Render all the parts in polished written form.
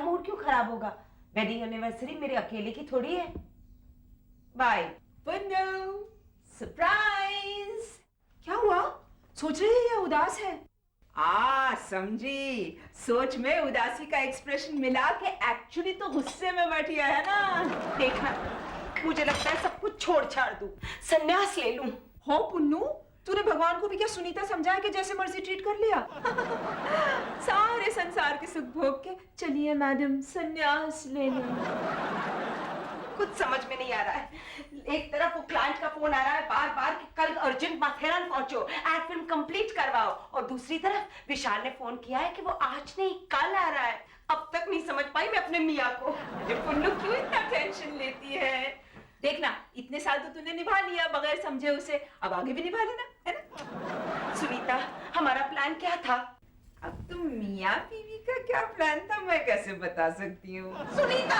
Mood क्यों खराब होगा? वेडिंग एनिवर्सरी मेरे अकेले की थोड़ी है। बाय। पुन्नू, सरप्राइज। क्या हुआ? सोच रही है या उदास है? समझी। सोच में उदासी का एक्सप्रेशन मिला के एक्चुअली तो गुस्से में बैठी है ना। देखना, मुझे लगता है सब कुछ छोड़ छाड़ दूं, संन्यास ले लूं। हो पुन्नू, तूने भगवान को भी क्या सुनीता समझाया कि जैसे मर्जी ट्रीट कर लिया? सारे संसार के सुख भोग के चलिए मैडम संन्यास ले लें। कुछ समझ में नहीं आ रहा है। एक तरफ वो क्लाइंट का फोन आ रहा है बार बार कि कल अर्जेंट माथेरान पहुंचो, एड फिल्म कंप्लीट करवाओ, और दूसरी तरफ विशाल ने फोन किया है कि वो आज नहीं कल आ रहा है। अब तक नहीं समझ पाई मैं अपने मियाँ को। अरे पुन्नू क्यों इतना टेंशन लेती है? देखना, इतने साल तो तूने निभा लिया बगैर समझे उसे, अब आगे भी निभा लेना, है ना? सुनीता, हमारा प्लान क्या था? अब तुम मियाँ बीवी का क्या प्लान था मैं कैसे बता सकती हूँ? सुनीता,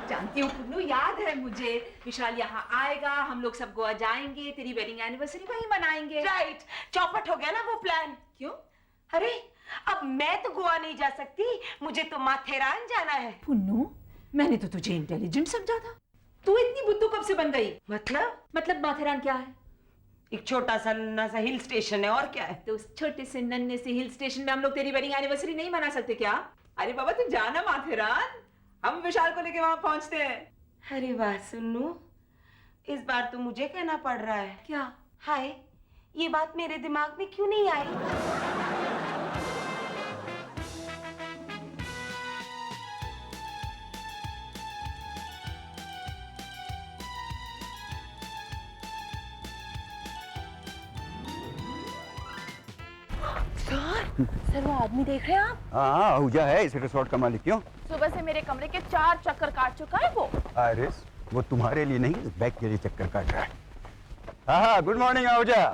जानती हूँ पुन्नू, याद है मुझे। विशाल यहाँ आएगा, हम लोग सब गोवा जाएंगे, तेरी वेडिंग एनिवर्सरी वहीं मनाएंगे। राइट, चौपट हो गया ना वो प्लान। क्यों? अरे अब मैं तो गोवा नहीं जा सकती, मुझे तो माथेरान जाना है। पुन्नू, मैंने तो तुझे इंटेलिजेंट समझा था। तू इतनी बुद्धू कब से बन गई? मतलब माथेरान क्या है? एक छोटा सा नन्हा सा हिल स्टेशन है, और क्या है? तो उस छोटे से नन्हे से हिल स्टेशन में हम लोग तेरी वेडिंग एनिवर्सरी नहीं मना सकते क्या? अरे बाबा तू जाना माथेरान, हम विशाल को लेके वहां पहुंचते हैं। अरे वाह सुन्नू, इस बार तो मुझे कहना पड़ रहा है। क्या? हाय, ये बात मेरे दिमाग में क्यों नहीं आई? सर वो आदमी देख रहे हैं आप? हाँ, आहूजा है इस रिसोर्ट का मालिक। क्यों? सुबह से मेरे कमरे के 4 चक्कर काट चुका है वो। आरिस, वो तुम्हारे लिए नहीं, बैग के लिए चक्कर काट रहा है। हाँ, गुड मॉर्निंग आहूजा।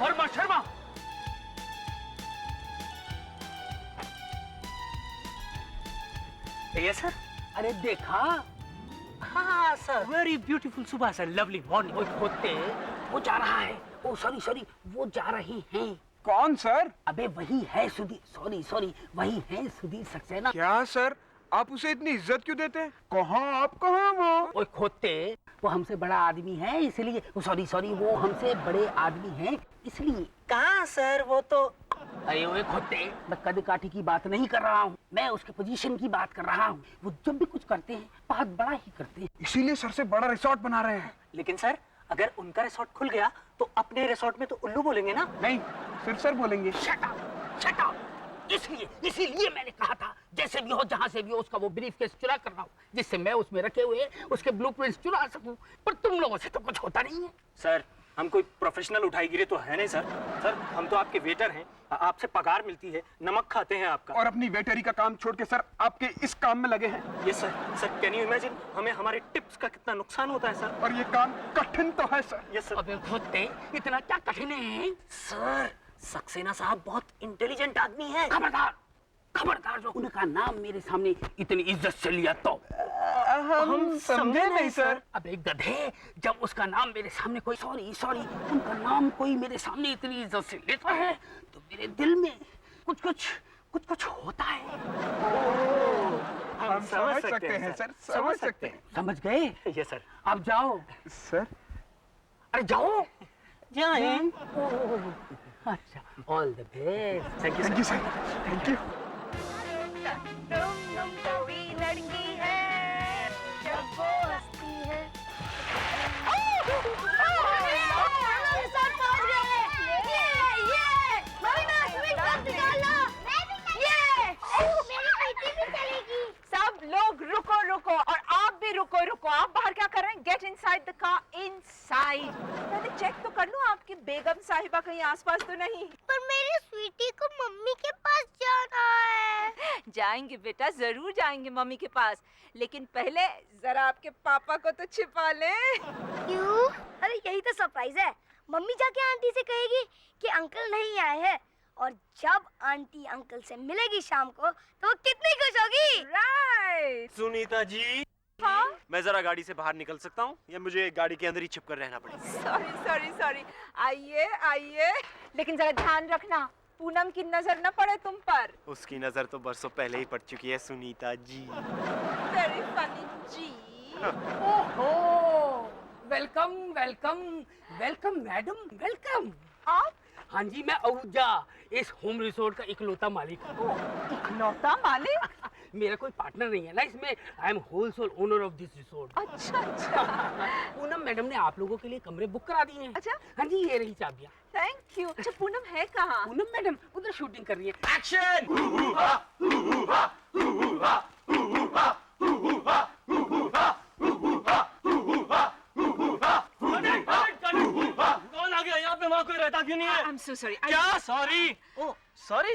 वर्मा शर्मा, ये सर। अरे देखा? हाँ सर, वेरी ब्यूटीफुल सुबह सर, लवली मॉर्निंग। खोते वो जा रहा है, ओ सॉरी वो जा रही हैं। कौन सर? अबे वही है सुधीर, सॉरी वही है सुधीर सक्सेना। क्या सर, आप उसे इतनी इज्जत क्यों देते हैं? कहाँ आप, कहाँ वो? ओए खोते, वो हमसे बड़ा आदमी है इसलिए, सॉरी वो हमसे बड़े आदमी हैं इसलिए। कहाँ सर, वो तो। अरे ओए खोते, मैं कद काठी की बात नहीं कर रहा हूँ, मैं उसके पोजीशन की बात कर रहा हूँ। वो जब भी कुछ करते हैं बहुत बड़ा ही करते हैं, इसीलिए सर से बड़ा रिसोर्ट बना रहे हैं। लेकिन सर, अगर उनका रिसोर्ट खुल गया तो अपने रिसोर्ट में तो उल्लू बोलेंगे ना? नहीं, सिर्फ सर बोलेंगे। Shut up. इसीलिए मैंने कहा था जैसे भी हो, जहाँ से भी हो, उसका वो ब्रीफकेस चुरा कर रहा हूँ, जिससे मैं उसमें रखे हुए उसके ब्लूप्रिंट्स चुरा सकूं। पर तुम लोगों से तो कुछ होता नहीं है। सर, हम कोई प्रोफेशनल उठाईगिरी तो है नहीं सर। सर, हम तो आपके वेटर हैं, आपसे पगार मिलती है, नमक खाते हैं आपका। और अपनी वेटरी का काम छोड़ के सर आपके इस काम में लगे हैं। Yes sir. Sir, can you imagine हमें हमारे टिप्स का कितना नुकसान होता है सर? और ये काम कठिन तो है सर। Yes sir. अबे खोते, इतना क्या कठिन है? सर, सक्सेना साहब बहुत इंटेलिजेंट आदमी है। खबरदार जो उनका नाम मेरे सामने इतनी इज्जत से लिया तो। हम समझे नहीं सर। अबे गधे, जब उसका नाम मेरे सामने कोई सॉरी उनका नाम कोई मेरे सामने इतनी इज्जत से लेता है तो मेरे दिल में कुछ होता है। हम समझ सकते हैं सर, समझ सकते हैं। समझ गए? Yes sir. अब जाओ सर। अरे जाओ। जाएं। अच्छा, all the best. Thank you sir, thank you. तुम कभी लड़की है जब वो हंसती है। सब लोग रुको और आप भी रुको। आप बाहर क्या कर रहे हैं? Get inside the car, inside. पहले चेक तो कर लो आपकी बेगम साहिबा कहीं आसपास तो नहीं। पर मेरी स्वीटी को मम्मी के पास जाना है। जाएंगे बेटा, जरूर जाएंगे मम्मी के पास, लेकिन पहले जरा आपके पापा को तो छिपा ले। क्यों? अरे यही तो सरप्राइज है। मम्मी जाके आंटी से कहेगी कि अंकल नहीं आए हैं, और जब आंटी अंकल से मिलेगी शाम को तो वो कितनी खुश होगी। राइट। सुनीता जी, हाँ? मैं जरा गाड़ी से बाहर निकल सकता हूँ या मुझे गाड़ी के अंदर ही छिपकर रहना पड़ेगा? सॉरी, आइए, लेकिन जरा ध्यान रखना, पूनम की नजर न पड़े तुम पर। उसकी नजर तो बरसों पहले ही पड़ चुकी है सुनीता जी। वेरी फनी जी। ओहो, welcome welcome welcome madam, welcome. आप? हाँ जी, मैं आहूजा, इस होम रिसोर्ट का इकलौता मालिक हूँ। इकलौता मालिक? मेरा कोई पार्टनर नहीं है ना इसमें। I am wholesale owner of this resort. अच्छा अच्छा। पूनम मैडम ने आप लोगों के लिए कमरे बुक करा दिए हैं। अच्छा। हाँ जी, ये रही चाबियाँ। Thank you. अच्छा पूनम है कहाँ? पूनम मैडम उधर शूटिंग कर रही है। एक्शन। कौन आ गया यहाँ पे? वहाँ कोई रहता क्यों नहीं है? I'm so sorry. क्या sorry? Oh sorry.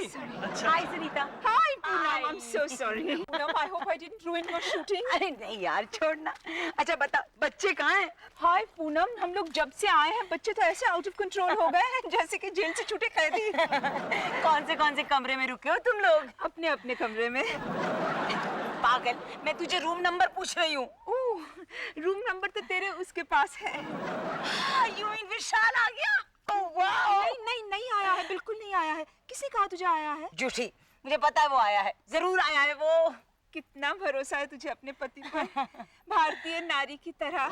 Hi Sunita. Hi Poonam. I'm so sorry. Poonam, I hope I didn't ruin your shooting. अरे नहीं यार, छोड़ना। अच्छा बता, बच्चे कहाँ हैं? Hi पूनम, हम लोग जब से आए हैं बच्चे तो ऐसे आउट ऑफ कंट्रोल हो गए हैं जैसे कि जेल से छूटे कैदी। कौन से कमरे में रुके हो तुम लोग? अपने अपने कमरे में। पागल, मैं तुझे रूम नंबर पूछ रही हूँ। रूम नंबर तो तेरे उसके पास है। यू मीन विशाल आ गया? Oh wow. नहीं आया है, बिल्कुल नहीं आया है। किसने कहा तुझे आया है? झूठी, मुझे पता है वो आया है, जरूर आया है वो। कितना भरोसा है तुझे अपने पति पर, भारतीय नारी की तरह।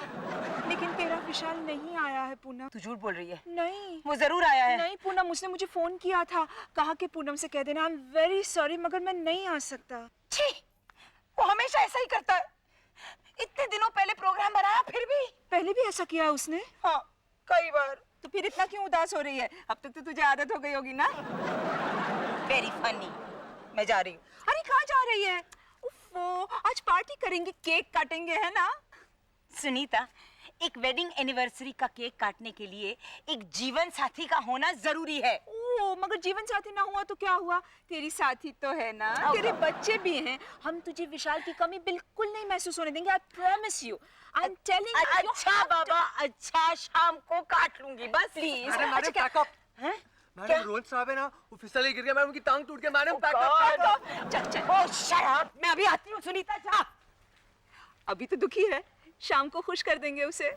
लेकिन तेरा विशाल नहीं आया है पूनम। तू झूठ बोल रही है। नहीं, वो जरूर आया है। नहीं पूनम, उसने मुझे फोन किया था, कहा कि पूनम से कह देना आई एम वेरी सॉरी मगर मैं नहीं आ सकता। छी, वो हमेशा ऐसा ही करता है। इतने दिनों पहले प्रोग्राम बनाया फिर भी। पहले भी ऐसा किया उसने? हाँ, कई बार। तो फिर इतना क्यों उदास हो रही है? अब तक तो तुझे आदत हो गई होगी ना? Very funny. मैं जा रही हूँ। अरे कहाँ जा रही है? उफ़्फ़ो, आज पार्टी करेंगे, केक काटेंगे, है ना? सुनीता, एक वेडिंग एनिवर्सरी का केक काटने के लिए एक जीवन साथी का होना जरूरी है। ओह, मगर जीवन साथी ना हुआ तो क्या हुआ? तेरी साथी तो है ना, तेरे बच्चे भी हैं। हम तुझे विशाल की कमी बिल्कुल नहीं महसूस होने देंगे। I promise you. I am telling you. अच्छा बाबा, अच्छा, शाम को काट लूंगी बस। Please. Madam pack up. Madam Rohan साहब है ना, वो फिसले गिर गया, मैडम उनकी टांग टूट गई। Madam pack up. चल। ओह शट अप, मैं अभी आती हूँ। सुनीता जा। अभी तो दुखी है, शाम को खुश कर देंगे उसे।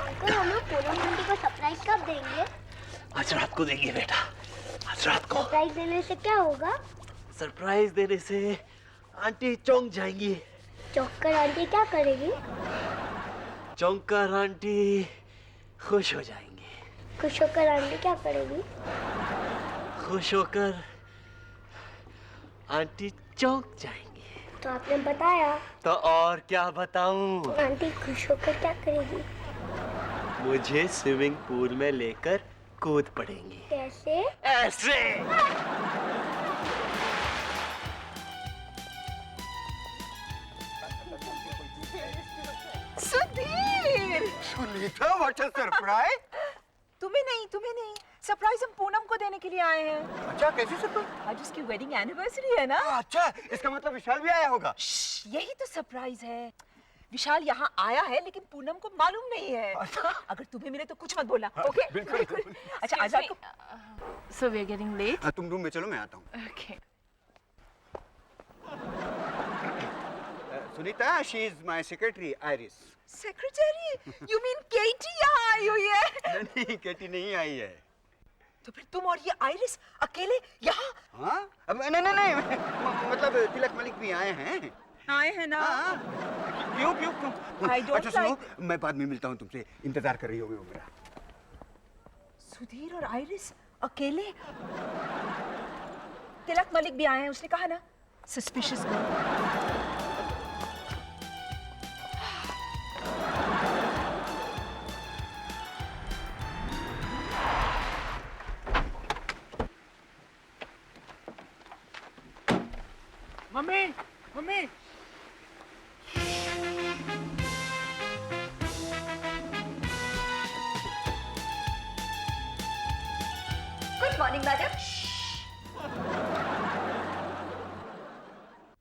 अंकल, हम लोग पूनम आंटी को सरप्राइज कब देंगे? आज रात को देंगे बेटा, आज रात को। सरप्राइज देने से क्या होगा? सरप्राइज देने से आंटी चौंक जाएंगी। चौंक आंटी क्या करेगी? चौंक कर आंटी खुश हो जाएंगी। खुश होकर आंटी क्या करेगी? खुश होकर आंटी चौंक जाएंगी। तो आपने बताया। तो और क्या बताऊं? आंटी खुश होकर क्या करेगी? मुझे स्विमिंग पूल में लेकर कूद पड़ेंगी। कैसे? ऐसे। Sudhir! Sunita, what a surprise. तुम्हें नहीं, सरप्राइज हम पूनम को देने के लिए आए हैं। अच्छा, कैसी सरप्राइज? आज उसकी वेडिंग एनिवर्सरी है ना। अच्छा, इसका मतलब विशाल भी आया होगा। यही तो सरप्राइज है। विशाल यहाँ आया है लेकिन पूनम को मालूम नहीं है। अगर तुम्हें मिले तो कुछ मत बोला। ओके? बिल्कुल। अच्छा आजाद को। So we are getting late. तुम रूम में चलो, मैं आता हूँ। Okay. Sunita, she is my secretary Iris. Secretary? You mean Katie यहाँ आई हुई है? नहीं, केटी नहीं आई है। तो फिर तुम और ये आइरिस अकेले यहाँ? हाँ? अब नहीं, मतलब तिलक मलिक भी आए हैं। आए हैं ना? हाँ। क्यों? I don't अच्छा सुनो, मैं बाद में मिलता हूँ तुमसे, इंतजार कर रही होगी वो मेरा। सुधीर और आइरिस अकेले? तिलक मलिक भी आए हैं, उसने कहा ना। Suspicious girl. Mummy, mummy. Good morning madam.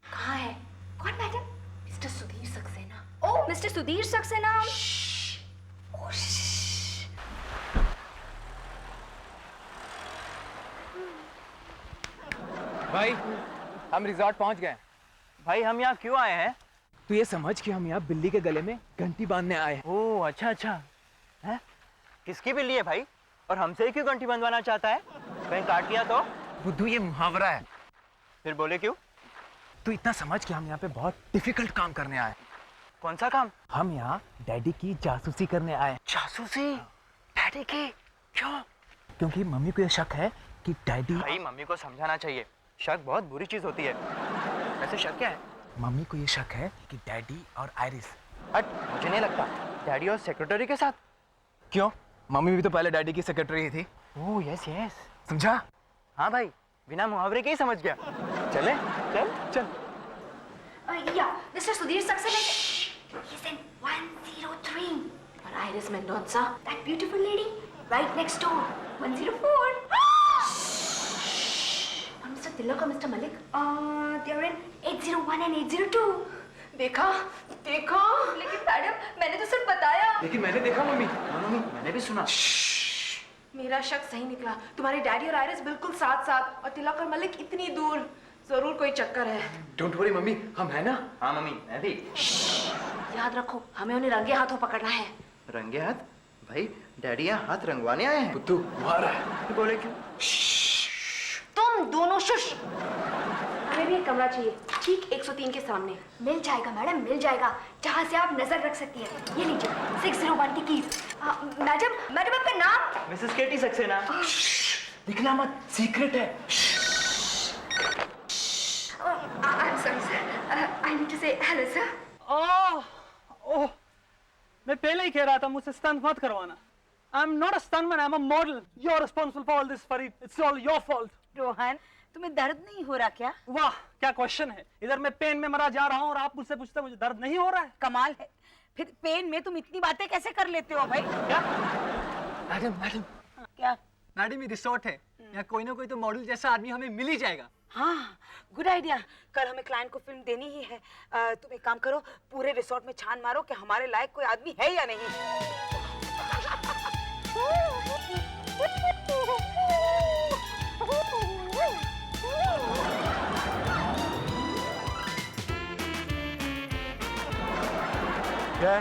कहाँ है? कौन मैडम? Mr. Sudhir Saxena. ओह, मिस्टर सुधीर सक्सेना। भाई हम रिजॉर्ट पहुंच गए। भाई हम यहाँ क्यों आए हैं? तो ये समझ कि हम यहाँ बिल्ली के गले में घंटी बांधने आए हैं। ओह अच्छा अच्छा है। किसकी बिल्ली है भाई? और हमसे ही क्यों घंटी बंधवाना चाहता है? कहीं काट लिया तो? बुद्धू ये मुहावरा है। फिर बोले क्यों? तो इतना समझ कि हम यहाँ पे बहुत डिफिकल्ट काम करने आए। कौन सा काम? हम यहाँ डैडी की जासूसी करने आए। जासूसी? डैडी की? क्यों? क्योंकि मम्मी को ये शक है कि डैडी। भाई मम्मी को समझाना चाहिए, शक बहुत बुरी चीज होती है। वैसे शक क्या है? मम्मी को ये शक है कि डैडी और आयरिस। हट, मुझे नहीं लगता। डैडी और सेक्रेटरी के साथ? क्यों? मम्मी भी तो पहले डैडी की सेक्रेटरी थी। Oh yes yes. समझा? हाँ भाई, बिना मुहावरे के ही समझ गया। चले? चल चल। Yeah, Mr. Sudhir Saxena. He's in 103. और iris Mendoza, That beautiful lady right next door. 104. और मिस्टर तिलक और mister Malik? They're in 801 and 802. देखा देखा। लेकिन मैडम मैंने तो सिर्फ बताया। लेकिन मैंने देखा मम्मी। मम्मी मैंने भी सुना। मेरा शक सही निकला। तुम्हारे डैडी और आइरिस बिल्कुल साथ साथ और तिलक और मलिक इतनी दूर। जरूर कोई चक्कर है। डोंट वरी मम्मी, हम है ना। हाँ मम्मी मैं भी। याद रखो, हमें उन्हें रंगे हाथों पकड़ना है। रंगे हाथ? भाई डैडी यहाँ हाथ रंगवाने आए हैं। बुद्धू मार है। तो बोले क्यों? तुम दोनों शुश। हमें भी एक कमरा चाहिए, ठीक 103 के सामने। मिल जाएगा मैडम, मिल जाएगा, जहाँ से आप नजर रख सकती हैं। ये लीजिए 601 की कीज। मैडम आपका नाम? मिसेस केटी सक्सेना। दिखना मत, सीक्रेट है। I'm sorry sir. I need to say hello sir. ओह, मैं पहले ही कह रहा था मुझसे स्टंट मत करवाना। I'm not a stuntman, I'm a model. You're responsible for all this, Farid. It's all your fault. Rohan, तुम्हें दर्द नहीं हो रहा क्या? वाह, क्या क्वेश्चन है। इधर मैं पेन में मरा जा रहा हूँ और आप मुझसे पूछते मुझे दर्द नहीं हो रहा है। कमाल है, फिर पेन में तुम इतनी बातें कैसे कर लेते हो भाई? क्या? मैडम क्या? मैडम ये रिसोर्ट है, यहाँ कोई ना कोई तो मॉडल जैसा आदमी हमें मिल ही जाएगा। हाँ, गुड आइडिया। कल हमें क्लाइंट को फिल्म देनी ही है। तुम एक काम करो, पूरे रिसोर्ट में छान मारो कि हमारे लायक कोई आदमी है या नहीं। क्या?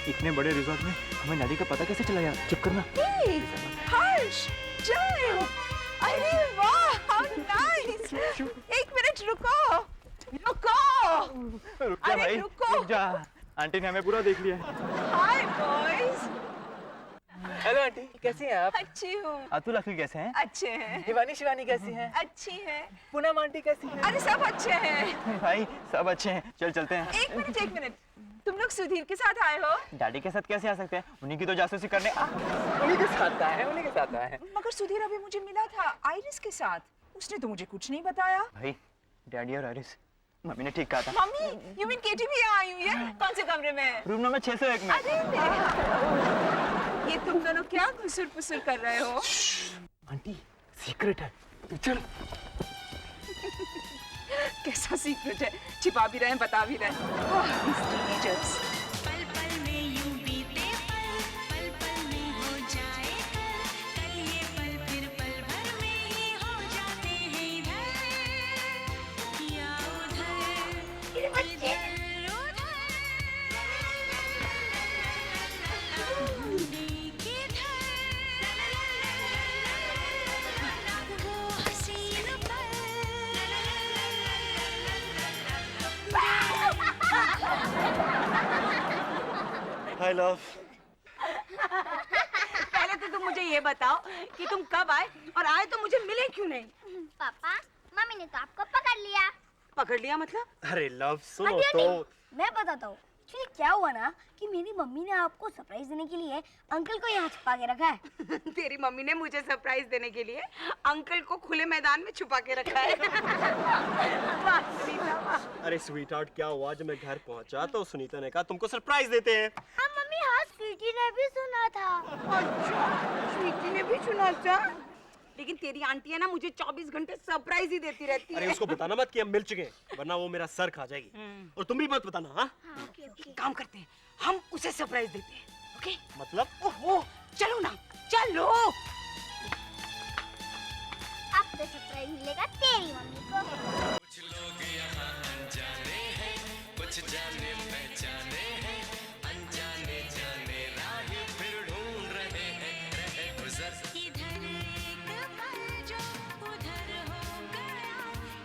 इतने बड़े रिसोर्ट में हमें डैडी का पता कैसे चला यार? चुप करना। हर्ष, जय, अरे वाह, how nice। एक मिनट रुको, रुक जा अरे भाई, रुको। रुक जा। आंटी ने हमें पूरा देख लिया। हाय बॉयज। हेलो आंटी, कैसी हैं आप? अच्छी हूँ। अतुल अखिल कैसे हैं? अच्छे हैं। हिवानी शिवानी कैसी हैं? अच्छी है। पूनम आंटी कैसी हैं? अरे सब अच्छे हैं। भाई सब अच्छे हैं, चल चलते हैं। एक मिनट, तुम लोग सुधीर के साथ आए हो? डैडी के साथ कैसे आ सकते हैं? उन्हीं की तो जासूसी करने उन्हीं के साथ आए हैं, उन्हीं के साथ आए हैं। मगर सुधीर अभी मुझे मिला था आइरिस के साथ, उसने तो मुझे कुछ नहीं बताया। भाई डैडी और आइरिस, मम्मी ने ठीक कहा था। मम्मी, यू मीन केटी भी यहाँ आई हुई है? कौन से कमरे में? रूम नंबर 601 में। अरे ये तुम दोनों क्या घुसुर पुसुर कर रहे हो? आंटी सीक्रेट है, तू चल। कैसा सीक्रेट है? छिपा भी रहे हैं, बता भी रहे हैं। पल पल में यूं बीते पल पल में हो जाए कल ये पल फिर पल भर में ही हो जाते हैं इधर या उधर इधर हाय लव। पहले तो तुम मुझे ये बताओ कि तुम कब आए और आए तो मुझे मिले क्यों नहीं? पापा, मम्मी ने तो आपको पकड़ लिया। पकड़ लिया मतलब? अरे लव सुनो आंटी, तो। आंटी, मैं बताता हूँ। एक्चुअली क्या हुआ ना कि मेरी मम्मी ने आपको सरप्राइज देने के लिए अंकल को यहाँ छुपा के रखा है। तेरी मम्मी ने मुझे सरप्राइज देने के लिए अंकल को खुले मैदान में छुपा के रखा है। वाह सुनीता, वाह। अरे स्वीटहार्ट, क्या हुआ? जब मैं घर पहुंचा तो सुनीता ने कहा तुमको सरप्राइज देते हैं। हाँ मम्मी, हाँ स्वीटी ने भी सुना था। अच्छा, स्वीटी ने भी सुना था? लेकिन तेरी आंटी है ना मुझे 24 घंटे सरप्राइज ही देती रहती है। अरे उसको बताना मत कि हम मिल चुके हैं, वरना वो मेरा सर खा जाएगी। और तुम भी मत बताना। हाँ काम करते हैं, हम उसे सरप्राइज देते हैं। ओके मतलब? ओहो चलो ना, चलो। अब तो सरप्राइज मिलेगा तेरी मम्मी को। कुछ लोग यहाँ अनजाने हैं, कुछ जाने पहचाने हैं, अनजाने जाने राह फिर ढूंढ रहे हैं, रहे गुजर। इधर एक पल जो उधर हो गया,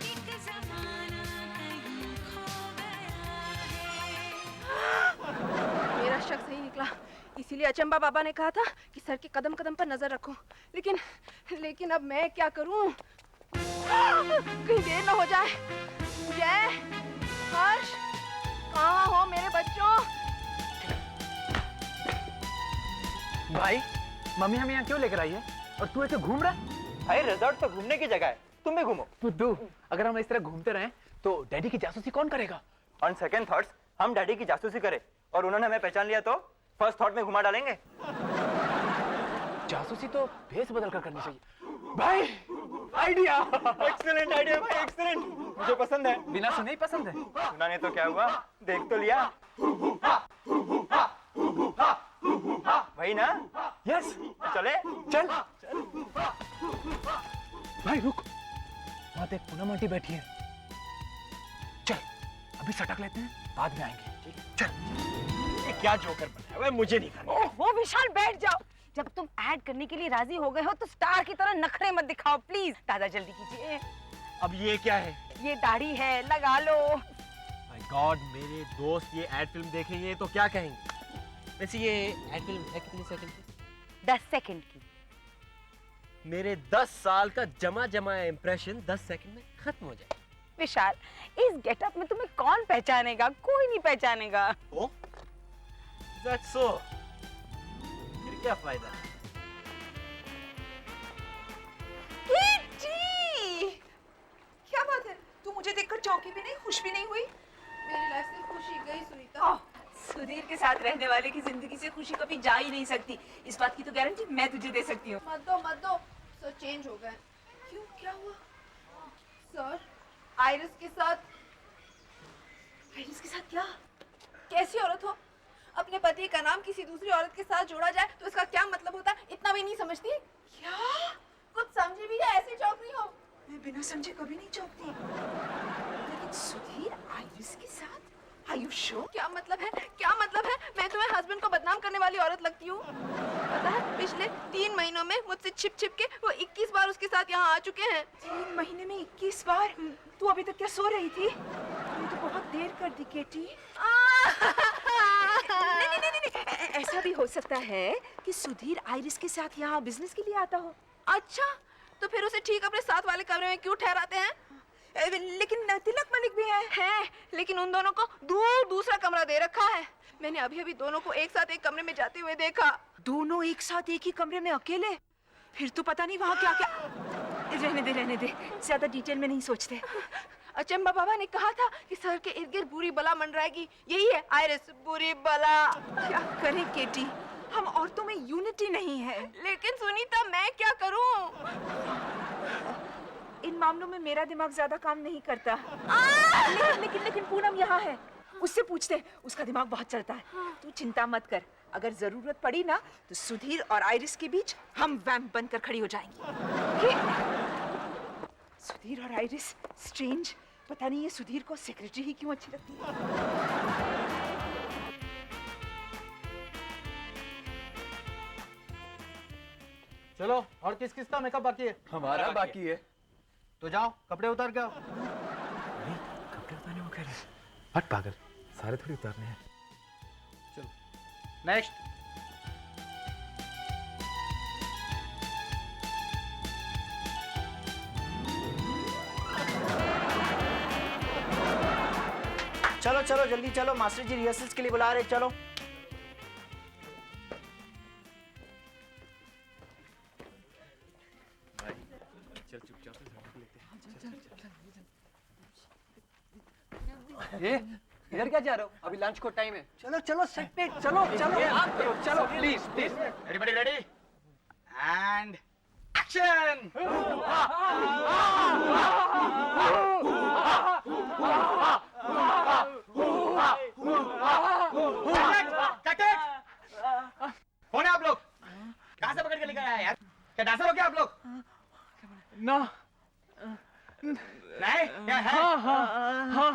एक ज़माना कहीं खो गया है। मेरा शक सही निकला, इसीलिए अचंबा बाबा ने कहा था कि सर के कदम कदम पर नजर रखो। लेकिन अब मैं क्या करूं? कहीं देर ना हो जाए। जय, हर्ष, कहाँ हो मेरे बच्चों? भाई मम्मी हमें यहाँ क्यों लेकर आई है और तू ऐसे घूम रहा है? भाई रिजॉर्ट तो घूमने की जगह है, तुम भी घूमो। बुद्धू, अगर हम इस तरह घूमते रहें तो डैडी की जासूसी कौन करेगा? ऑन सेकंड थॉट्स हम डैडी की जासूसी करें और उन्होंने हमें पहचान लिया तो फर्स्ट थॉट में घुमा डालेंगे। जासूसी तो भेस बदल कर करनी चाहिए। भाई आइडिया, एक्सीलेंट आइडिया भाई, एक्सीलेंट, मुझे पसंद है। बिना सुने ही पसंद है। सुना नहीं तो क्या हुआ, देख तो लिया। वही ना? यस, चले चल। भाई रुक, वहां देख पूनम आंटी बैठी है। चल अभी सटक लेते हैं, बाद में आएंगे। ठीक है चल। ये क्या जोकर बनाया हुआ है, मुझे नहीं करना। ओहो विशाल बैठ जाओ। जब तुम ऐड करने के लिए राजी हो गए हो तो स्टार की तरह नखरे मत दिखाओ प्लीज। दादा जल्दी कीजिए। अब ये क्या है? ये दाढ़ी है, लगा लो। माय गॉड, मेरे दोस्त ये एड फिल्म देखेंगे तो क्या कहेंगे? वैसे ये एड फिल्म है कितने सेकंड की? 10 सेकंड की। मेरे 10 साल का जमा जमा इंप्रेशन 10 सेकंड में खत्म हो जाए। विशाल इस गेटअप में तुम्हें कौन पहचानेगा? कोई नहीं पहचानेगा। ओ दैट्स सो, फिर क्या फायदा? क्या बात है, तू मुझे देखकर चौंकी भी नहीं, खुश भी नहीं हुई? मेरी लाइफ से खुशी गई सुनीता। सुधीर के साथ रहने वाले की जिंदगी से खुशी कभी जा ही नहीं सकती। इस बात की तो गारंटी मैं तुझे दे सकती हूँ। मत दो, सर चेंज हो गए। क्यों, क्या हुआ? सर आइरिस के साथ क्या? कैसी औरत हो? अपने पति का नाम किसी दूसरी औरत के साथ जोड़ा जाए तो इसका क्या मतलब होता है? इतना भी नहीं समझती क्या? कुछ समझी भी है, ऐसे चौंक रही हो? मैं बिना समझे कभी नहीं चौंकती। लेकिन सुधीर आइरिस के साथ? Are you sure? क्या मतलब है? मैं तुम्हें हस्बैंड को बदनाम करने वाली औरत लगती हूँ? पता है पिछले 3 महीनों में मुझसे छिप के वो 21 बार उसके साथ यहाँ आ चुके हैं। 3 महीने में 21 बार? तू अभी तक क्या सो रही थी? तूने तो बहुत देर कर दी केटी। नहीं, ऐसा भी हो सकता है कि सुधीर आइरिस के साथ यहाँ बिजनेस के लिए आता हो। अच्छा, तो फिर उसे ठीक अपने साथ वाले कमरे में क्यों ठहराते हैं? लेकिन तिलक मलिक भी है, लेकिन उन दोनों को दूसरा कमरा दे रखा है। मैंने अभी दोनों को एक साथ एक कमरे में जाते हुए देखा। दोनों एक साथ एक ही कमरे में अकेले? फिर तो पता नहीं वहाँ क्या क्या। रहने दे, ज्यादा डिटेल में नहीं सोचते। अचंबा बाबा ने कहा था कि सर के इर्द गिर्द बुरी बला मंडराएगी। यही है आइरिस, बुरी बला। क्या करें केटी, हम औरतों में यूनिटी नहीं है। लेकिन सुनीता मैं क्या करूं? इन मामलों में मेरा दिमाग ज्यादा काम नहीं करता। लेकिन पूनम यहाँ है, उससे पूछते, उसका दिमाग बहुत चलता है। तू चिंता मत कर, अगर जरूरत पड़ी ना तो सुधीर और आइरिस के बीच हम वैम्प बनकर खड़ी हो जाएंगी। सुधीर और आइरिस स्ट्रेंज, पता नहीं ये सुधीर को सेक्रेटरी ही क्यों अच्छी लगती है। चलो, और किस किस का मेकअप बाकी है? हमारा बाकी है। तो जाओ कपड़े उतार के आओ। कपड़े उतारने को कह रहे हैं? हट पागल, सारे थोड़ी उतारने हैं। चलो नेक्स्ट। चलो जल्दी चलो, मास्टर जी रिहर्सल्स के लिए बुला रहे। चलो चल चुपचाप से झाड़ू लेते हैं। ये इधर क्या जा रहे हो? अभी लंच को टाइम है। चलो सेट पे चलो चलो please. Everybody ready? And action! कौन है आप लोग? कहाँ से पकड़ के लेकर आया यार? क्या डांसर हो क्या आप लोग? ना नहीं क्या है? हाँ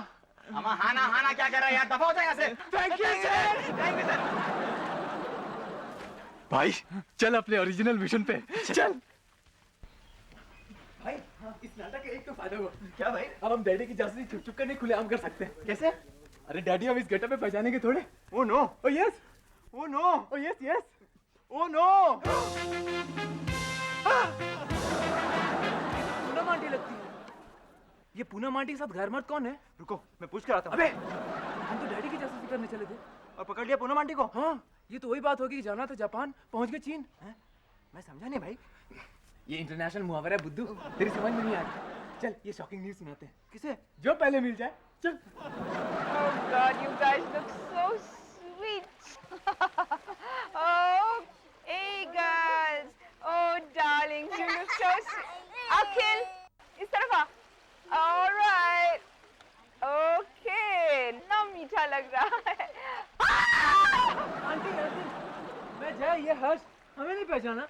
हाना क्या कर रहा है यार? दफा हो जाए यहाँ से। Thank you sir. भाई चल अपने ओरिजिनल मिशन पे चल। भाई इस नाटक का एक तो फायदा हुआ। क्या भाई? अब हम डैडी की जासूसी छुप छुप कर नहीं खुलेआम कर सकते हैं। कैसे? अरे डैडी हम इस गेटअप में पहचानेंगे थोड़े। Oh no, oh yes, oh no, oh yes yes. Oh no. Poonam aunty लगती है। ये पूनम आंटी के साथ घर मर्द कौन है? रुको मैं पूछ कर आता हूँ। अबे हम तो डैडी की जासूसी करने चले थे और पकड़ लिया पूनम आंटी को? हाँ ये तो वही बात होगी कि जाना था जापान, पहुंच गए चीन। मैं समझा नहीं भाई। ये इंटरनेशनल मुहावरा है बुद्धू, तेरी समझ में नहीं आ रही। चल ये शॉकिंग न्यूज़ सुनाते हैं। किसे? जो पहले मिल जाए। चल। Oh God, you guys look so sweet. Oh, hey guys. Oh darlings, you look so sweet. Akhil, इस तरफ आ. All right. Okay. ना मीठा लग रहा है. आंटी आंटी, मैं जय ये हर्ष, हमें नहीं पहचाना?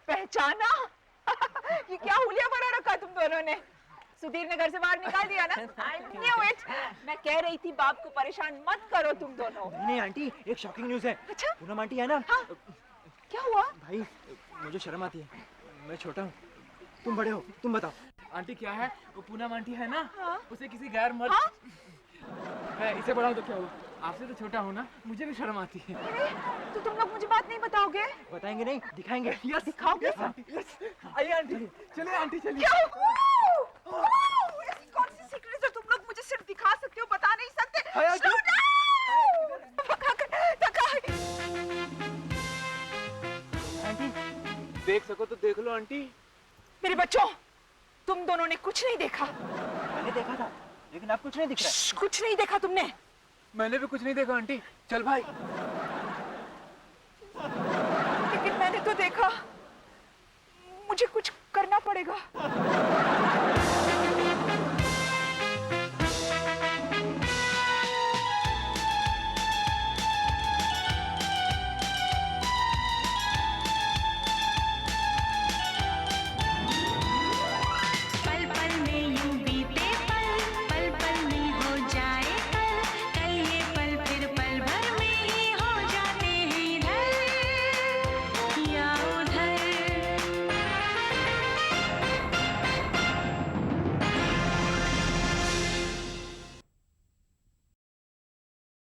पहचाना? ये क्या हुलिया बना रखा तुम दोनों ने? सुधीर ने घर से बाहर निकाल दिया ना? I knew it. मैं कह रही थी बाप को परेशान मत करो तुम दोनों। नहीं आंटी, एक शॉकिंग न्यूज़ है। अच्छा? पूनम आंटी है ना? हाँ? क्या हुआ? भाई मुझे शर्म आती है, मैं छोटा हूँ, तुम बड़े हो, तुम बताओ। आंटी क्या है? वो पूनम आंटी है ना? हाँ? उसे किसी गैर मर्द। हाँ? मैं इसे बड़ा हूँ तो क्या हुआ? आपसे तो छोटा हूँ ना, मुझे भी शर्म आती है। अरे, तो तुम लोग मुझे बात नहीं बताओगे? बताएंगे नहीं, दिखाएंगे। यस दिखाओगे? Yes aunty yes. आइए आंटी, चलिए आंटी चलिए। क्या हुआ? ऐसी कौन सी सीक्रेट है तुम लोग मुझे सिर्फ दिखा सकते हो, बता नहीं सकते? Slow down! आंटी देख सको तो देख लो आंटी। मेरे बच्चों, तुम दोनों ने कुछ नहीं देखा। मैंने देखा था, लेकिन अब कुछ नहीं दिख रहा। कुछ नहीं देखा तुमने। मैंने भी कुछ नहीं देखा आंटी। चल भाई। लेकिन मैंने तो देखा। मुझे कुछ करना पड़ेगा।